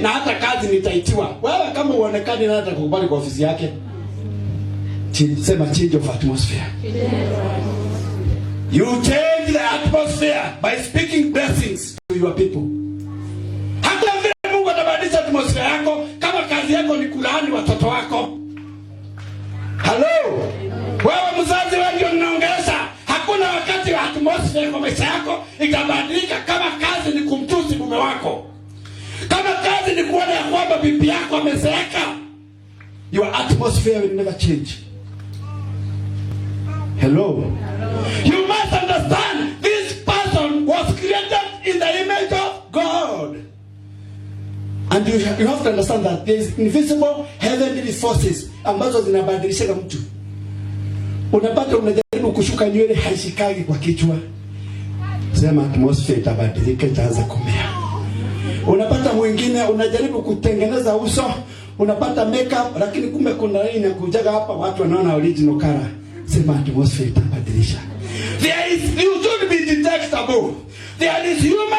na hata kazi nitaitiwa. Wewe kama uonekani na hata kukubali kwa ofisi yake. Sema change of atmosphere. You change the atmosphere by speaking blessings to your people. Hata vile Mungu atabadilisha atmosphere yako kama kazi yako ni kulaani watoto wako. Hello. Wewe mzazi wewe ndio unaongelesha. Hakuna wakati wa atmosphere kwa maisha yako itabadilika kama kazi ni kumtusi mume wako. Kama kazi ni kuona ya kwamba bibi yako amezeeka. Your atmosphere will never change. Hello. You must understand this person was created in the image of God. And you have to understand that there is invisible heavenly forces ambazo zinabadilisha mtu. Unapata unajaribu kushuka nywele haishikagi kwa kichwa. Sema atmosphere itabadilika, itaanza kumea. Unapata mwingine unajaribu kutengeneza uso, unapata makeup lakini kumbe kuna nini inakujaga hapa watu wanaona original color. Sema atmosphere itabadilisha. You should be detectable. There is human